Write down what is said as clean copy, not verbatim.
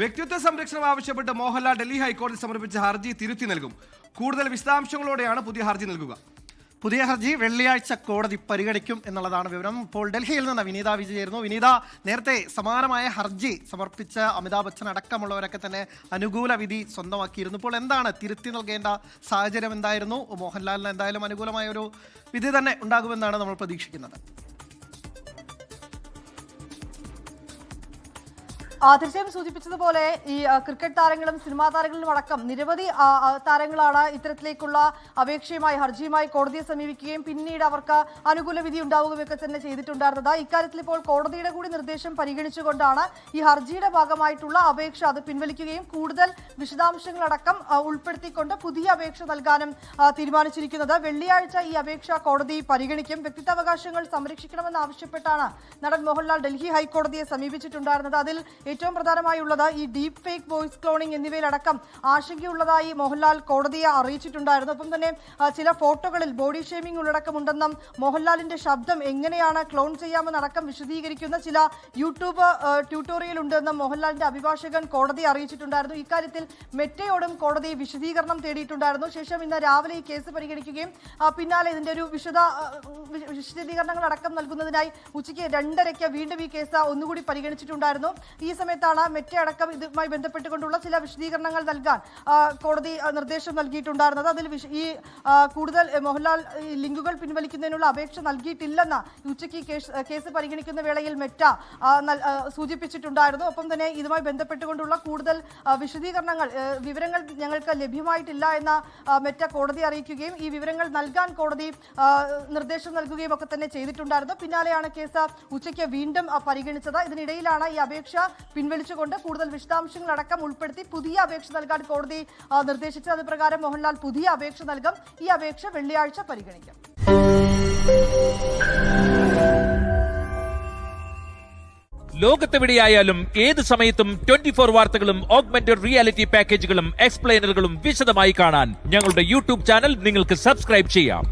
വ്യക്തിത്വ സംരക്ഷണം ആവശ്യപ്പെട്ട് മോഹൻലാൽ ഡൽഹി ഹൈക്കോടതി സമർപ്പിച്ച ഹർജി തിരുത്തി നൽകും. കൂടുതൽ വിശദാംശങ്ങളോടെയാണ് പുതിയ ഹർജി നൽകുക. പുതിയ ഹർജി വെള്ളിയാഴ്ച കോടതി പരിഗണിക്കും എന്നുള്ളതാണ് വിവരം. ഇപ്പോൾ ഡൽഹിയിൽ നിന്ന് വിനീത വിജയായിരുന്നു. വിനീത, നേരത്തെ സമാനമായ ഹർജി സമർപ്പിച്ച അമിതാഭ് ബച്ചൻ അടക്കമുള്ളവരൊക്കെ തന്നെ അനുകൂല വിധി സ്വന്തമാക്കിയിരുന്നു. ഇപ്പോൾ എന്താണ് തിരുത്തി നൽകേണ്ട സാഹചര്യം എന്തായിരുന്നു? മോഹൻലാലിന് എന്തായാലും അനുകൂലമായ ഒരു വിധി തന്നെ ഉണ്ടാകുമെന്നാണ് നമ്മൾ പ്രതീക്ഷിക്കുന്നത്. തീർച്ചയായും സൂചിപ്പിച്ചതുപോലെ ഈ ക്രിക്കറ്റ് താരങ്ങളും സിനിമാ താരങ്ങളിലും അടക്കം നിരവധി താരങ്ങളാണ് ഇത്തരത്തിലേക്കുള്ള അപേക്ഷയുമായി ഹർജിയുമായി കോടതിയെ സമീപിക്കുകയും പിന്നീട് അവർക്ക് അനുകൂല വിധി ഉണ്ടാവുകയൊക്കെ തന്നെ ചെയ്തിട്ടുണ്ടായിരുന്നത്. ഇക്കാര്യത്തിൽ ഇപ്പോൾ കോടതിയുടെ കൂടി നിർദ്ദേശം പരിഗണിച്ചുകൊണ്ടാണ് ഈ ഹർജിയുടെ ഭാഗമായിട്ടുള്ള അപേക്ഷ അത് പിൻവലിക്കുകയും കൂടുതൽ വിശദാംശങ്ങളടക്കം ഉൾപ്പെടുത്തിക്കൊണ്ട് പുതിയ അപേക്ഷ നൽകാനും തീരുമാനിച്ചിരിക്കുന്നത്. വെള്ളിയാഴ്ച ഈ അപേക്ഷ കോടതി പരിഗണിക്കും. വ്യക്തിത്വാവകാശങ്ങൾ സംരക്ഷിക്കണമെന്ന് ആവശ്യപ്പെട്ടാണ് നടൻ മോഹൻലാൽ ഡൽഹി ഹൈക്കോടതിയെ സമീപിച്ചിട്ടുണ്ടായിരുന്നത്. അതിൽ ഏറ്റവും പ്രധാനമായുള്ളത് ഈ ഡീപ് ഫേക്ക് വോയിസ് ക്ലോണിംഗ് എന്നിവയിലടക്കം ആശങ്കയുള്ളതായി മോഹൻലാൽ കോടതിയെ അറിയിച്ചിട്ടുണ്ടായിരുന്നു. ഒപ്പം തന്നെ ചില ഫോട്ടോകളിൽ ബോഡി ഷേമിംഗ് ഉള്ളടക്കമുണ്ടെന്നും മോഹൻലാലിന്റെ ശബ്ദം എങ്ങനെയാണ് ക്ലോൺ ചെയ്യാമെന്നടക്കം വിശദീകരിക്കുന്ന ചില യൂട്യൂബ് ട്യൂട്ടോറിയൽ ഉണ്ടെന്നും മോഹൻലാലിന്റെ അഭിഭാഷകൻ കോടതിയെ അറിയിച്ചിട്ടുണ്ടായിരുന്നു. ഇക്കാര്യത്തിൽ മെറ്റയോടും കോടതി വിശദീകരണം തേടിയിട്ടുണ്ടായിരുന്നു. ശേഷം ഇന്ന് രാവിലെ ഈ കേസ് പരിഗണിക്കുകയും പിന്നാലെ ഇതിന്റെ ഒരു വിശദീകരണങ്ങൾ അടക്കം നൽകുന്നതിനായി ഉച്ചയ്ക്ക് 2:30 വീണ്ടും ഈ കേസ് ഒന്നുകൂടി പരിഗണിച്ചിട്ടുണ്ടായിരുന്നു. ഈ സമയത്താണ് മെറ്റ അടക്കം ഇതുമായി ബന്ധപ്പെട്ടുകൊണ്ടുള്ള ചില വിശദീകരണങ്ങൾ നൽകാൻ കോടതി നിർദ്ദേശം നൽകിയിട്ടുണ്ടായിരുന്നത്. അതിൽ ഈ കൂടുതൽ മോഹൻലാൽ ലിങ്കുകൾ പിൻവലിക്കുന്നതിനുള്ള അപേക്ഷ നൽകിയിട്ടില്ലെന്ന് ഉച്ചയ്ക്ക് കേസ് പരിഗണിക്കുന്ന വേളയിൽ മെറ്റ സൂചിപ്പിച്ചിട്ടുണ്ടായിരുന്നു. ഒപ്പം തന്നെ ഇതുമായി ബന്ധപ്പെട്ടുകൊണ്ടുള്ള കൂടുതൽ വിവരങ്ങൾ ഞങ്ങൾക്ക് ലഭ്യമായിട്ടില്ല എന്ന മെറ്റ കോടതി അറിയിക്കുകയും ഈ വിവരങ്ങൾ നൽകാൻ കോടതി നിർദ്ദേശം നൽകുകയും ഒക്കെ തന്നെ ചെയ്തിട്ടുണ്ടായിരുന്നു. പിന്നാലെയാണ് കേസ് ഉച്ചയ്ക്ക് വീണ്ടും പരിഗണിച്ചത്. ഇതിനിടയിലാണ് ഈ അപേക്ഷ പിൻവലിച്ചുകൊണ്ട് കൂടുതൽ വിശദാംശങ്ങൾ അടക്കം ഉൾപ്പെടുത്തി പുതിയ അപേക്ഷ നൽകാൻ കോടതി നിർദ്ദേശിച്ചത്. അത് പ്രകാരം മോഹൻലാൽ പുതിയ അപേക്ഷ നൽകും. ഈ അപേക്ഷ വെള്ളിയാഴ്ച പരിഗണിക്കും. ലോകത്തെവിടെയായാലും ഏത് സമയത്തും 24 വാർത്തകളും ഓഗ്മെന്റഡ് റിയാലിറ്റി പാക്കേജുകളും എക്സ്പ്ലെയിനറുകളും വിശദമായി കാണാൻ ഞങ്ങളുടെ യൂട്യൂബ് ചാനൽ നിങ്ങൾക്ക് സബ്സ്ക്രൈബ് ചെയ്യാം.